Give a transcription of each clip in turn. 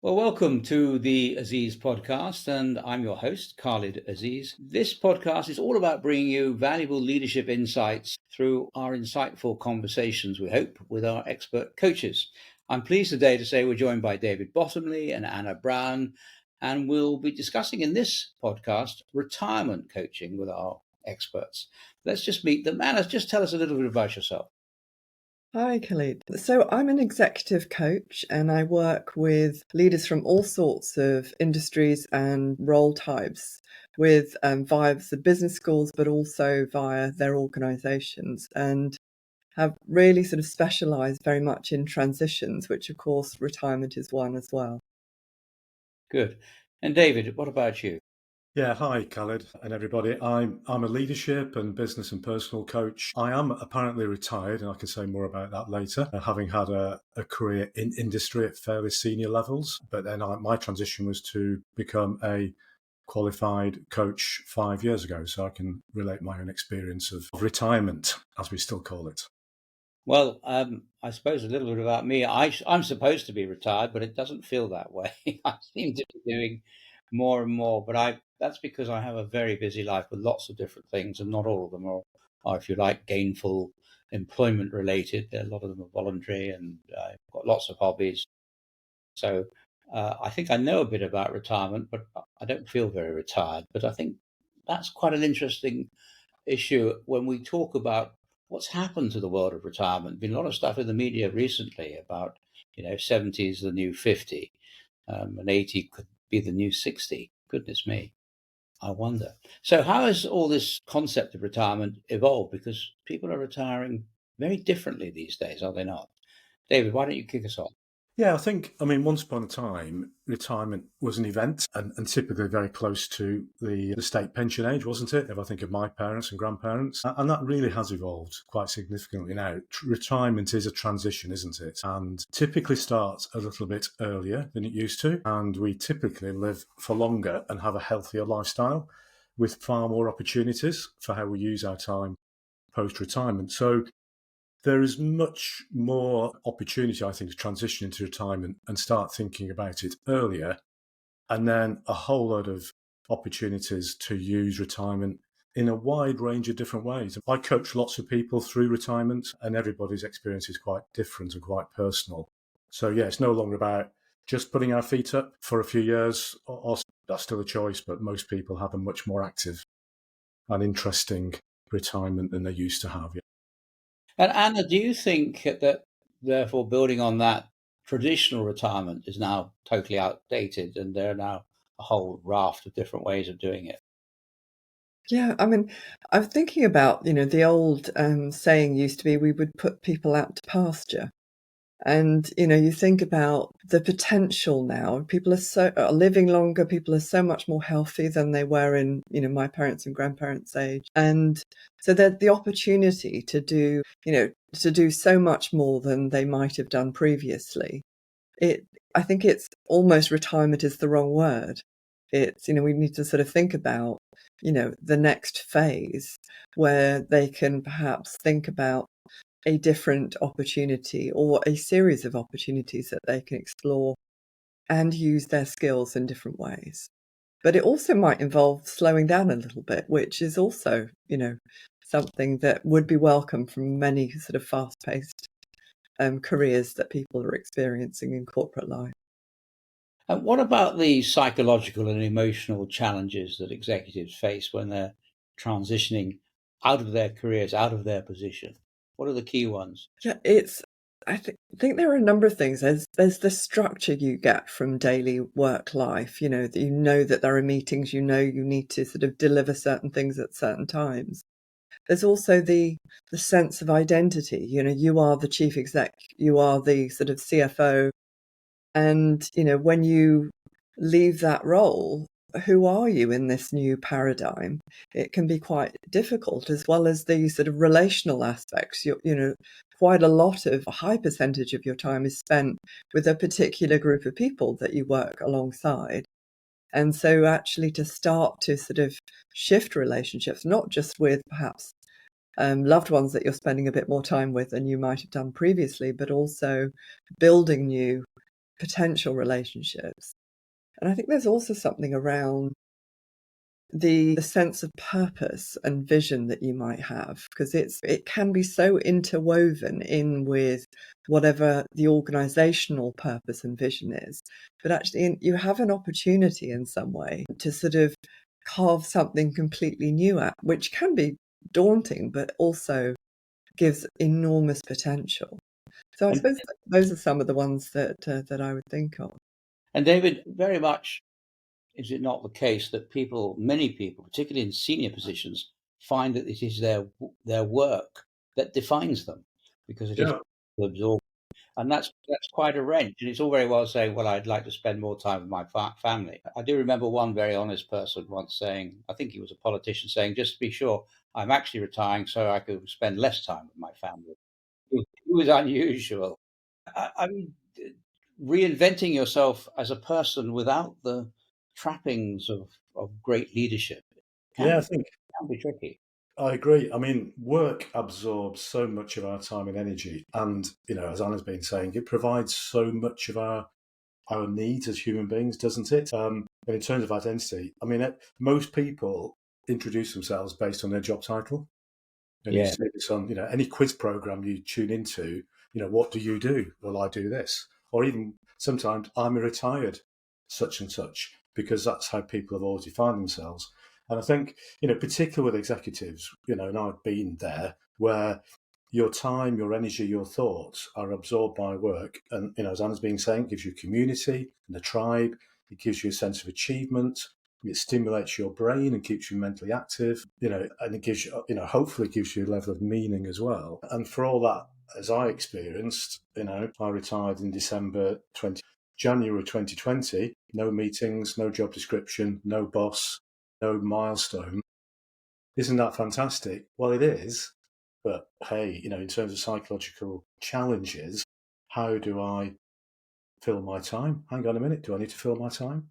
Well, welcome to the Aziz Podcast, and I'm your host, Khalid Aziz. This podcast is all about bringing you valuable leadership insights through our insightful conversations, we hope, with our expert coaches. I'm pleased today to say we're joined by David Bottomley and Anna Brown, and we'll be discussing in this podcast retirement coaching with our experts. Let's just meet them. Anna, just tell us a little bit about yourself. Hi, Khalid. So I'm an executive coach and I work with leaders from all sorts of industries and role types with via the business schools, but also via their organizations, and have really sort of specialized very much in transitions, which of course retirement is one as well. Good. And David, what about you? Yeah, hi, Khalid and everybody. I'm a leadership and business and personal coach. I am apparently retired, and I can say more about that later, having had a career in industry at fairly senior levels. But then my transition was to become a qualified coach 5 years ago, so I can relate my own experience of retirement, as we still call it. Well, I suppose a little bit about me. I'm supposed to be retired, but it doesn't feel that way. I seem to be doing more and more, but that's because I have a very busy life with lots of different things, and not all of them are, if you like, gainful employment related. A lot of them are voluntary, and I've got lots of hobbies. So I think I know a bit about retirement, but I don't feel very retired. But I think that's quite an interesting issue when we talk about what's happened to the world of retirement. Been a lot of stuff in the media recently about, 70 is the new 50, and 80 could be the new 60. Goodness me, I wonder. So how has all this concept of retirement evolved? Because people are retiring very differently these days, are they not? David, why don't you kick us off? Yeah, once upon a time, retirement was an event and typically very close to the state pension age, wasn't it? If I think of my parents and grandparents. And that really has evolved quite significantly now. Retirement is a transition, isn't it? And typically starts a little bit earlier than it used to. And we typically live for longer and have a healthier lifestyle with far more opportunities for how we use our time post-retirement. So there is much more opportunity, I think, to transition into retirement and start thinking about it earlier. And then a whole lot of opportunities to use retirement in a wide range of different ways. I coach lots of people through retirement, and everybody's experience is quite different and quite personal. So, yeah, it's no longer about just putting our feet up for a few years, or that's still a choice, but most people have a much more active and interesting retirement than they used to have. And Anna, do you think that therefore building on that traditional retirement is now totally outdated and there are now a whole raft of different ways of doing it? Yeah, I mean, I'm thinking about, the old saying used to be we would put people out to pasture. And, you think about the potential now. People are living longer. People are so much more healthy than they were in, my parents' and grandparents' age. And so the opportunity to do, to do so much more than they might have done previously. I think it's almost retirement is the wrong word. It's, we need to sort of think about, the next phase where they can perhaps think about a different opportunity or a series of opportunities that they can explore and use their skills in different ways. But it also might involve slowing down a little bit, which is also, something that would be welcome from many sort of fast-paced careers that people are experiencing in corporate life. And what about the psychological and emotional challenges that executives face when they're transitioning out of their careers, out of their position? What are the key ones? Yeah, I think there are a number of things. There's the structure you get from daily work life, that there are meetings, you need to sort of deliver certain things at certain times. There's also the sense of identity. You are the chief exec, you are the sort of CFO. And, when you leave that role, who are you in this new paradigm? It can be quite difficult, as well as the sort of relational aspects. Quite a high percentage of your time is spent with a particular group of people that you work alongside. And so actually to start to sort of shift relationships, not just with perhaps loved ones that you're spending a bit more time with than you might have done previously, but also building new potential relationships. And I think there's also something around the sense of purpose and vision that you might have, because it can be so interwoven in with whatever the organizational purpose and vision is. But actually, you have an opportunity in some way to sort of carve something completely new out, which can be daunting, but also gives enormous potential. So I And, suppose those are some of the ones that I would think of. and David, very much is it not the case that many people, particularly in senior positions, find that it is their work that defines them, because it is Yeah. absorbed, and that's quite a wrench. And it's all very well saying, "Well, I'd like to spend more time with my family." I do remember one very honest person once saying, I think he was a politician, saying, "Just to be sure, I'm actually retiring so I could spend less time with my family." It was unusual. I mean, reinventing yourself as a person without the trappings of great leadership Yeah, I can, think can be tricky. I agree. I mean, work absorbs so much of our time and energy. And, as Anna's been saying, it provides so much of our needs as human beings, doesn't it? And in terms of identity, I mean, most people introduce themselves based on their job title. And you Yeah. see this on, any quiz program you tune into, what do you do? Well, I do this. Or even sometimes I'm a retired such and such, because that's how people have always defined themselves. And I think, particularly with executives, and I've been there, where your time, your energy, your thoughts are absorbed by work. And, as Anna's been saying, it gives you community and a tribe. It gives you a sense of achievement. It stimulates your brain and keeps you mentally active, and it gives you, hopefully gives you a level of meaning as well. And for all that, as I experienced, I retired in January 2020, no meetings, no job description, no boss, no milestone. Isn't that fantastic? Well, it is. But hey, in terms of psychological challenges, how do I fill my time? Hang on a minute. Do I need to fill my time?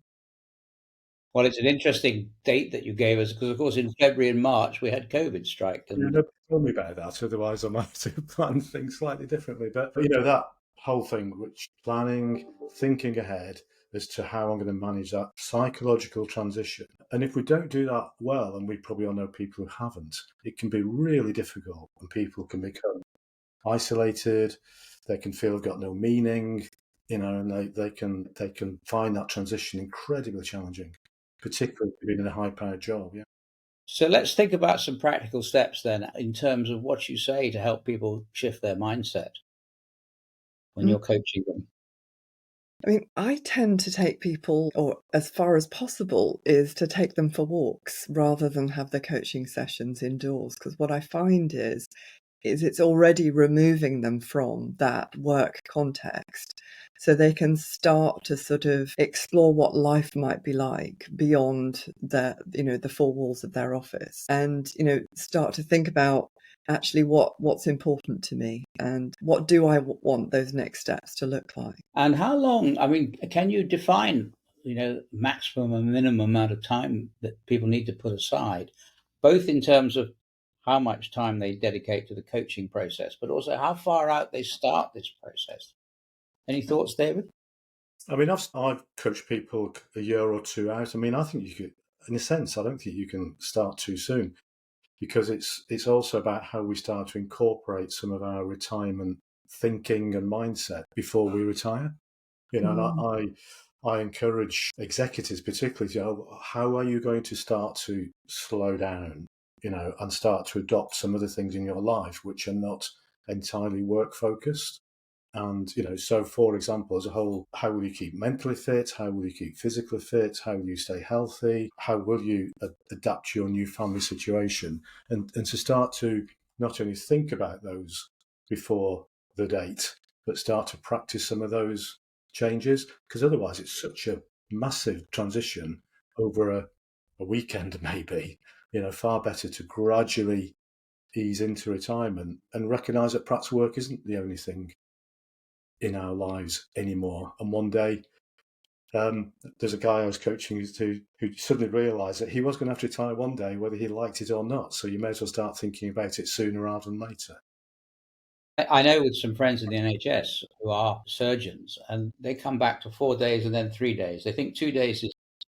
Well, it's an interesting date that you gave us, because, of course, in February and March we had COVID strike, Yeah, and nobody told me about that. Otherwise, I might have planned things slightly differently. But that whole thing, which planning, thinking ahead as to how I'm going to manage that psychological transition. And if we don't do that well, and we probably all know people who haven't, it can be really difficult, and people can become isolated. They can feel they've got no meaning, and they can find that transition incredibly challenging, particularly being in a high-powered job. Yeah. so let's think about some practical steps then, in terms of what you say to help people shift their mindset when Mm. you're coaching them. I mean, I tend to take people, or as far as possible, is to take them for walks rather than have the coaching sessions indoors. Because what I find is it's already removing them from that work context, so they can start to sort of explore what life might be like beyond the four walls of their office, and start to think about actually what's important to me, and what do I want those next steps to look like. And how long, I mean, can you define, maximum and minimum amount of time that people need to put aside, both in terms of how much time they dedicate to the coaching process, but also how far out they start this process? Any thoughts, David? I mean, I've coached people a year or two out. I mean, I think you could, in a sense, I don't think you can start too soon, because it's also about how we start to incorporate some of our retirement thinking and mindset before we retire. And I encourage executives particularly to, how are you going to start to slow down, and start to adopt some of the things in your life which are not entirely work focused. And, so for example, as a whole, how will you keep mentally fit? How will you keep physically fit? How will you stay healthy? How will you adapt to your new family situation? And to start to not only think about those before the date, but start to practice some of those changes. Because otherwise it's such a massive transition over a weekend, maybe. Far better to gradually ease into retirement and recognise that perhaps work isn't the only thing in our lives anymore. And one day, there's a guy I was coaching who suddenly realised that he was going to have to retire one day, whether he liked it or not. So you may as well start thinking about it sooner rather than later. I know with some friends in the NHS who are surgeons, and they come back to 4 days and then 3 days. They think 2 days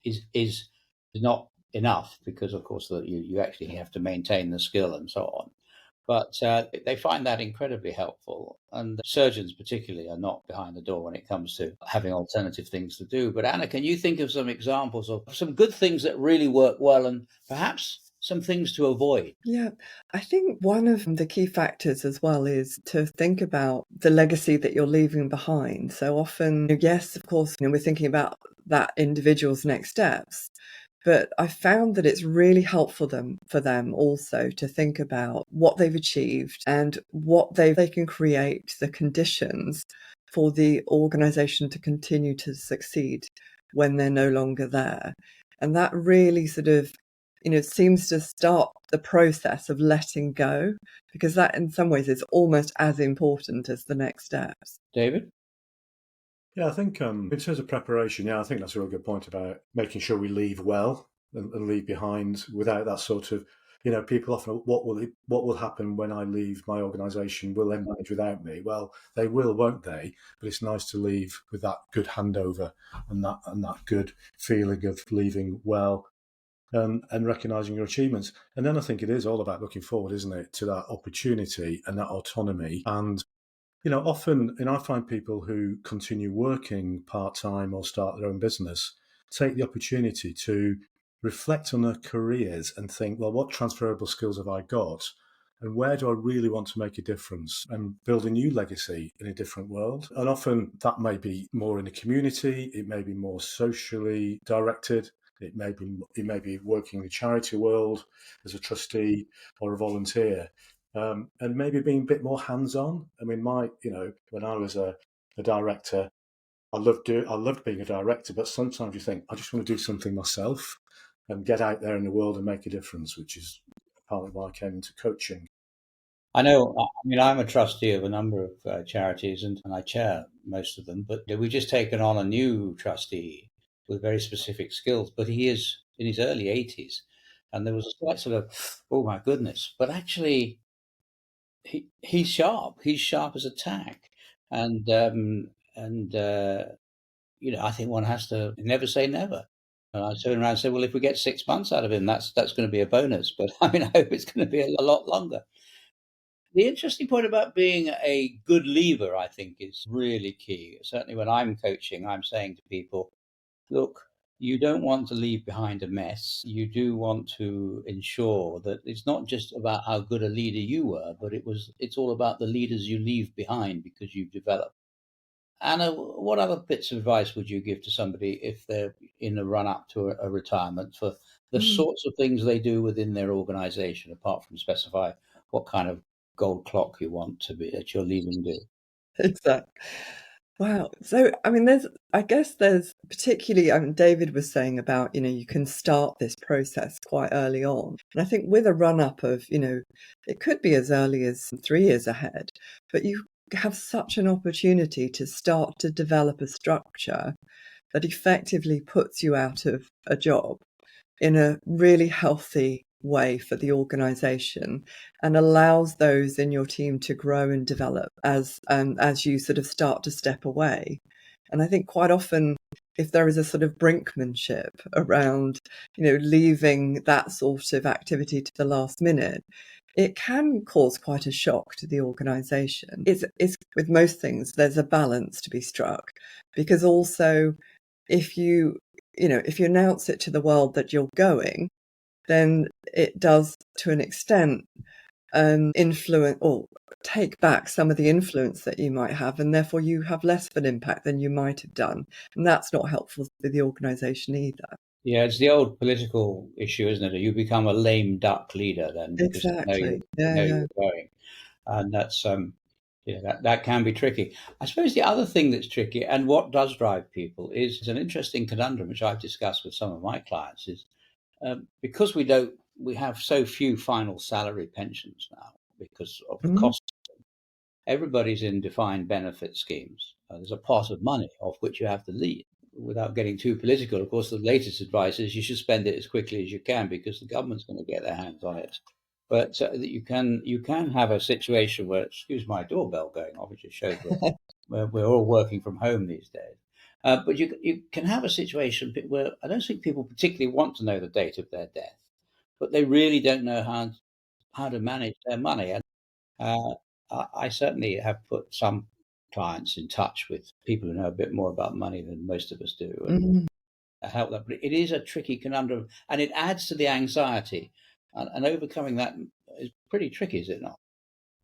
is not enough because, of course, you actually have to maintain the skill and so on. But they find that incredibly helpful. And surgeons, particularly, are not behind the door when it comes to having alternative things to do. But Anna, can you think of some examples of some good things that really work well and perhaps some things to avoid? Yeah, I think one of the key factors as well is to think about the legacy that you're leaving behind. So often, yes, of course, we're thinking about that individual's next steps. But I found that it's really helpful for them also to think about what they've achieved and what they can create the conditions for the organization to continue to succeed when they're no longer there. And that really sort of, seems to start the process of letting go, because that in some ways is almost as important as the next steps. David? Yeah, I think in terms of preparation, I think that's a really good point about making sure we leave well and leave behind without that sort of, people often, what will happen when I leave my organisation? Will they manage without me? Well, they will, won't they? But it's nice to leave with that good handover and that good feeling of leaving well. And recognising your achievements. And then I think it is all about looking forward, isn't it, to that opportunity and that autonomy. And often, I find people who continue working part-time or start their own business take the opportunity to reflect on their careers and think, well, what transferable skills have I got? And where do I really want to make a difference and build a new legacy in a different world? And often that may be more in the community, it may be more socially directed. It may be working in the charity world as a trustee or a volunteer. And maybe being a bit more hands-on. I mean, when I was a director, I loved being a director, but sometimes you think, I just want to do something myself and get out there in the world and make a difference, which is partly why I came into coaching. I know, I'm a trustee of a number of charities and I chair most of them, but we've just taken on a new trustee with very specific skills, but he is in his early 80s. And there was a slight sort of, oh my goodness, but actually he's sharp. He's sharp as a tack. And I think one has to never say never. And I turned around and said, well, if we get 6 months out of him, that's going to be a bonus. But I hope it's going to be a lot longer. The interesting point about being a good leaver, I think, is really key. Certainly when I'm coaching, I'm saying to people, look, you don't want to leave behind a mess. You do want to ensure that it's not just about how good a leader you were, but it's all about the leaders you leave behind because you've developed. Anna, what other bits of advice would you give to somebody if they're in the run up to a retirement for the sorts of things they do within their organization, apart from specify what kind of gold clock you want to be at your leaving do? Exactly. Wow. So, there's particularly, David was saying about, you can start this process quite early on. And I think with a run up of, it could be as early as 3 years ahead, but you have such an opportunity to start to develop a structure that effectively puts you out of a job in a really healthy way for the organization and allows those in your team to grow and develop as you sort of start to step away. And I think quite often, if there is a sort of brinkmanship around, leaving that sort of activity to the last minute, it can cause quite a shock to the organization. It's with most things, there's a balance to be struck, because also if you announce it to the world that you're going, then it does, to an extent, influence or take back some of the influence that you might have, and therefore you have less of an impact than you might have done. And that's not helpful for the organisation either. Yeah, it's the old political issue, isn't it? You become a lame duck leader then because Exactly. you're going. And that's that can be tricky. I suppose the other thing that's tricky and what does drive people is an interesting conundrum which I've discussed with some of my clients is because we have so few final salary pensions now because of the cost. Everybody's in defined benefit schemes. There's a pot of money off which you have to lead. Without getting too political, of course, the latest advice is you should spend it as quickly as you can because the government's going to get their hands on it. But you can have a situation where, excuse my doorbell going off, which just shows we're all working from home these days. But you can have a situation where I don't think people particularly want to know the date of their death, but they really don't know how to manage their money. And uh, I certainly have put some clients in touch with people who know a bit more about money than most of us do, and Mm. help them. But it is a tricky conundrum, and it adds to the anxiety, and overcoming that is pretty tricky, is it not?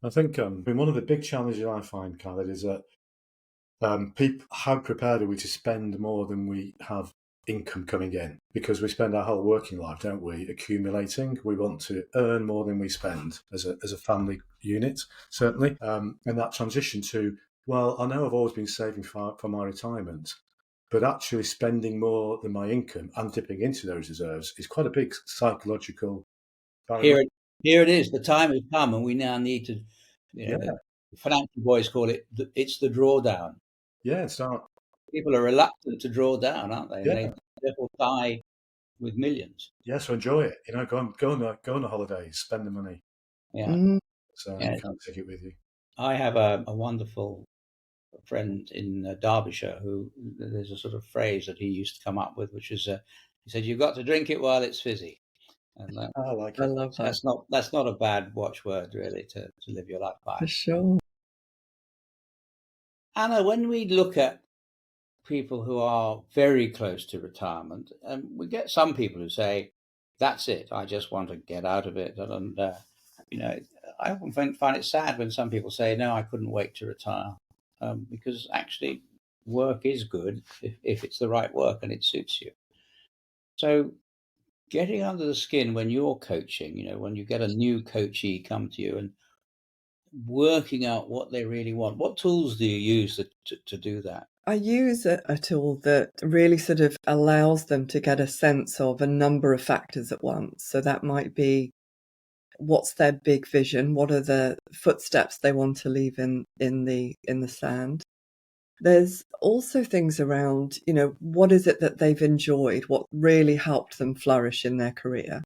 I think one of the big challenges I find, Khaled, is that people, how prepared are we to spend more than we have income coming in? Because we spend our whole working life, don't we, accumulating. We want to earn more than we spend as a family unit, certainly. And that transition to, well, I know I've always been saving for my retirement, but actually spending more than my income and dipping into those reserves is quite a big psychological barrier. Here it is. The time has come, and we now need to, Yeah, the financial boys call it, it's the drawdown. yeah, start. People are reluctant to draw down, aren't they? And Yeah, they therefore die with millions. yeah. So enjoy it. Go on the holidays, spend the money. Yeah, Mm. So yeah. you can't take it with you. I have a wonderful friend in Derbyshire who, there's a sort of phrase that he used to come up with, which is, he said, "You've got to drink it while it's fizzy," and I like I it. love that, that's not a bad watchword really to live your life by. for sure. Anna, when we look at people who are very close to retirement, and we get some people who say, "That's it. I just want to get out of it." And you know, I often find it sad when some people say, "No, I couldn't wait to retire," because actually, work is good if it's the right work and it suits you. So, getting under the skin when you're coaching, when you get a new coachee come to you and working out what they really want, what tools do you use to do that? I use a tool that really sort of allows them to get a sense of a number of factors at once. So that might be, what's their big vision? What are the footsteps they want to leave in the sand? There's also things around, what is it that they've enjoyed? What really helped them flourish in their career?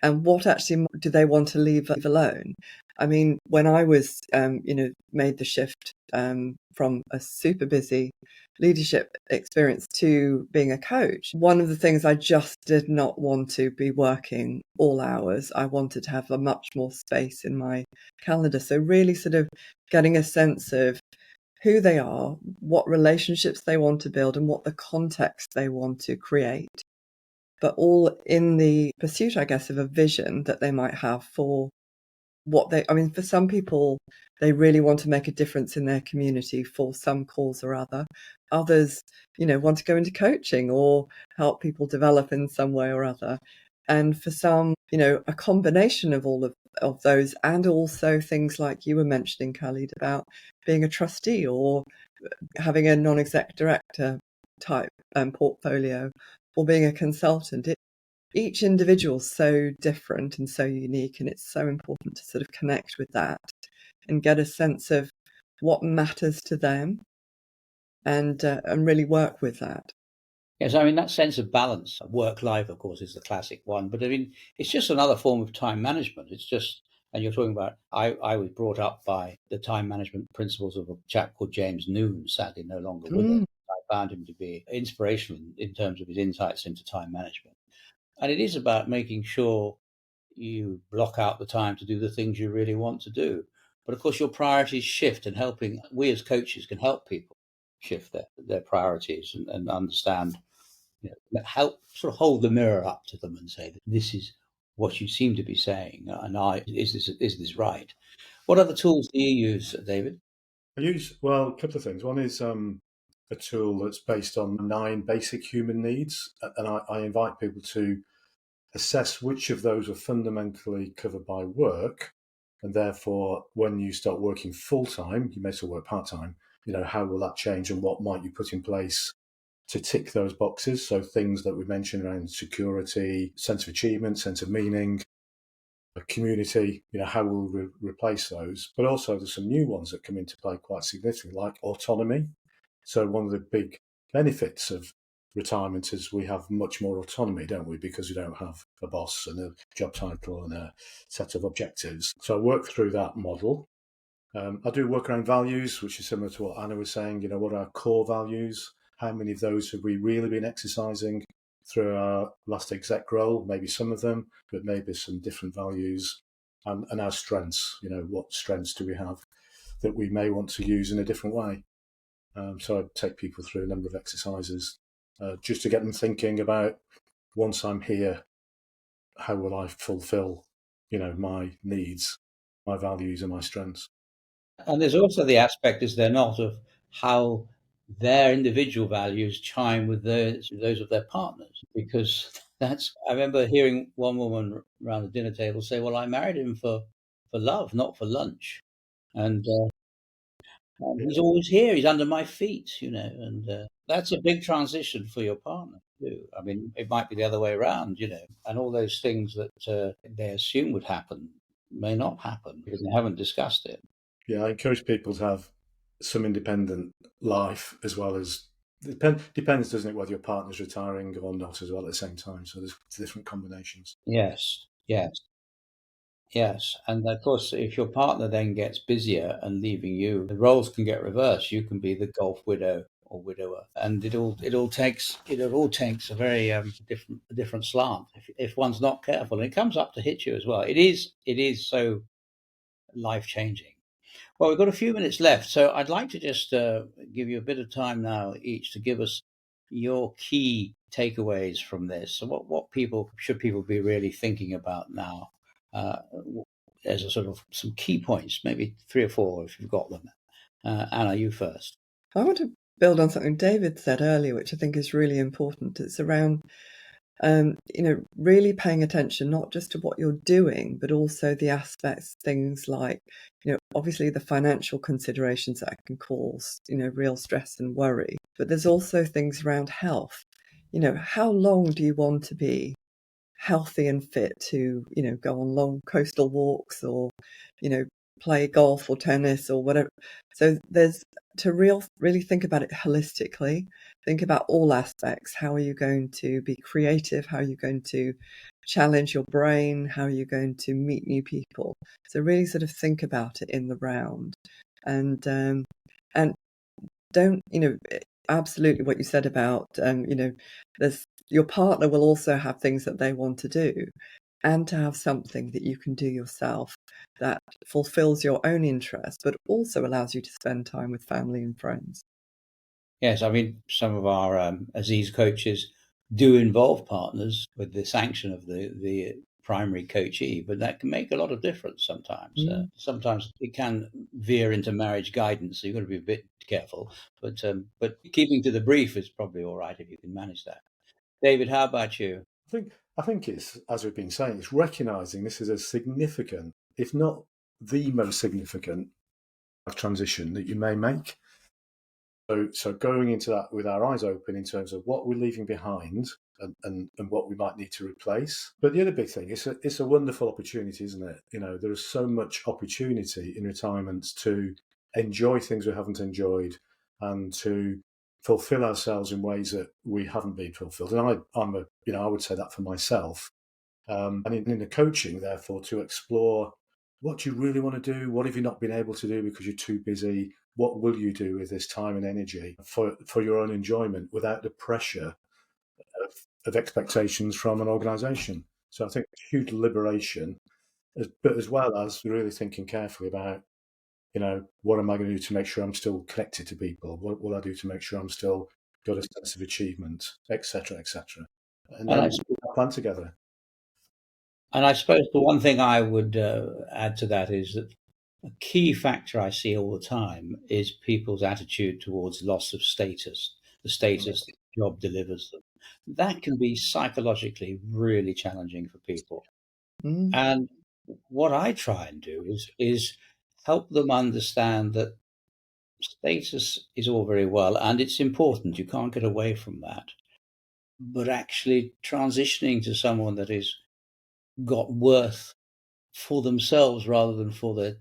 And what actually do they want to leave alone? I mean, when I was, made the shift from a super busy leadership experience to being a coach, one of the things, I just did not want to be working all hours. I wanted to have a much more space in my calendar. So really sort of getting a sense of who they are, what relationships they want to build, and what the context they want to create, but all in the pursuit, I guess, of a vision that they might have for for some people, they really want to make a difference in their community for some cause or other. Others, want to go into coaching or help people develop in some way or other. And for some, a combination of all of those, and also things like you were mentioning, Khalid, about being a trustee or having a non-exec director type portfolio, or being a consultant. Each individual's so different and so unique, and it's so important to sort of connect with that and get a sense of what matters to them, and really work with that. Yes, I mean, that sense of balance, work life, of course, is the classic one. But I mean, it's just another form of time management. It's just, and you're talking about, I was brought up by the time management principles of a chap called James Noon, sadly no longer with us. Mm. I found him to be inspirational in terms of his insights into time management. And it is about making sure you block out the time to do the things you really want to do. But of course, your priorities shift, and we as coaches can help people shift their priorities and understand, help sort of hold the mirror up to them and say that this is what you seem to be saying, and is this right? What other tools do you use, David? I use, well, a couple of things. One is a tool that's based on 9 basic human needs, and I invite people to assess which of those are fundamentally covered by work, and therefore, when you start working full time, you may still work part time. How will that change, and what might you put in place to tick those boxes? So things that we mentioned around security, sense of achievement, sense of meaning, a community, how will we replace those? But also there's some new ones that come into play quite significantly, like autonomy. So one of the big benefits of retirement is we have much more autonomy, don't we? Because we don't have a boss and a job title and a set of objectives. So I work through that model. I do work around values, which is similar to what Anna was saying. What are our core values? How many of those have we really been exercising through our last exec role? Maybe some of them, but maybe some different values. And our strengths, what strengths do we have that we may want to use in a different way? So I take people through a number of exercises just to get them thinking about, once I'm here, how will I fulfill, my needs, my values and my strengths. And there's also the aspect, is there not, of how their individual values chime with those of their partners? Because I remember hearing one woman around the dinner table say, well, I married him for love, not for lunch. And he's always here, he's under my feet, and that's a big transition for your partner too. I mean, it might be the other way around, and all those things that they assume would happen may not happen because they haven't discussed it. Yeah, I encourage people to have some independent life as well as, depends, doesn't it, whether your partner's retiring or not as well at the same time. So there's different combinations. Yes. And of course, if your partner then gets busier and leaving you, the roles can get reversed. You can be the golf widow or widower, and it all takes a very different slant if one's not careful, and it comes up to hit you as well. It is so life changing. Well, we've got a few minutes left, so I'd like to just give you a bit of time now each to give us your key takeaways from this. So what should people be really thinking about now as a sort of some key points, maybe 3 or 4 if you've got them. Anna, you first. I want to build on something David said earlier, which I think is really important. It's around really paying attention not just to what you're doing, but also the aspects, things like, obviously the financial considerations that can cause, real stress and worry. But there's also things around health. How long do you want to be healthy and fit to, go on long coastal walks or, play golf or tennis or whatever. So there's to really think about it holistically. Think about all aspects. How are you going to be creative? How are you going to challenge your brain? How are you going to meet new people? So really sort of think about it in the round, and don't, absolutely what you said about, there's your partner will also have things that they want to do, and to have something that you can do yourself that fulfills your own interests, but also allows you to spend time with family and friends. Yes, I mean, some of our Aziz coaches do involve partners with the sanction of the primary coachee, but that can make a lot of difference sometimes. Sometimes it can veer into marriage guidance, so you've got to be a bit careful. But keeping to the brief is probably all right if you can manage that. David, how about you? I think it's, as we've been saying, it's recognising this is a significant, if not the most significant, transition that you may make. So going into that with our eyes open in terms of what we're leaving behind and what we might need to replace. But the other big thing, it's a wonderful opportunity, isn't it? There is so much opportunity in retirement to enjoy things we haven't enjoyed and to fulfill ourselves in ways that we haven't been fulfilled. And I would say that for myself. And in the coaching, therefore, to explore what do you really want to do? What have you not been able to do because you're too busy? What will you do with this time and energy for your own enjoyment without the pressure of expectations from an organisation? So I think it's huge liberation, but as well as really thinking carefully about, what am I going to do to make sure I'm still connected to people? What will I do to make sure I'm still got a sense of achievement, etc., etc. And then put that plan together. And I suppose the one thing I would add to that is that a key factor I see all the time is people's attitude towards loss of status, the status the job delivers them. That can be psychologically really challenging for people. And what I try and do is help them understand that status is all very well, and it's important. You can't get away from that. But actually transitioning to someone that is got worth for themselves rather than for their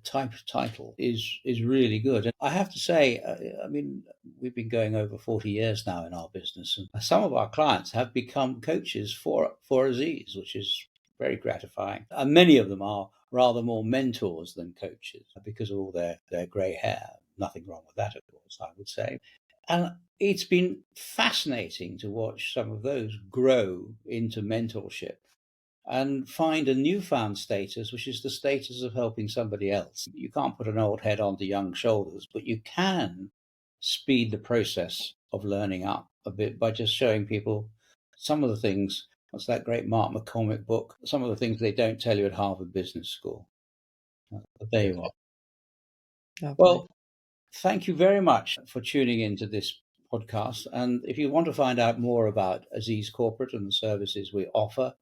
title is really good. And I have to say, I mean, we've been going over 40 years now in our business, and some of our clients have become coaches for Aziz, which is very gratifying. And many of them are rather more mentors than coaches because of all their grey hair. Nothing wrong with that, of course, I would say. And it's been fascinating to watch some of those grow into mentorship and find a newfound status, which is the status of helping somebody else. You can't put an old head onto young shoulders, but you can speed the process of learning up a bit by just showing people some of the things. What's that great Mark McCormick book? Some of the things they don't tell you at Harvard Business School. But there you are. Lovely. Well, thank you very much for tuning into this podcast. And if you want to find out more about Aziz Corporate and the services we offer,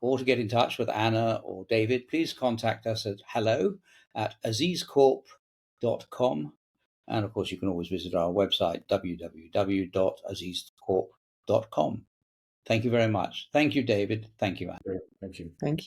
or to get in touch with Anna or David, please contact us at hello@azizcorp.com. And of course, you can always visit our website, www.azizcorp.com. Thank you very much. Thank you, David. Thank you, Anna. Thank you. Thank you.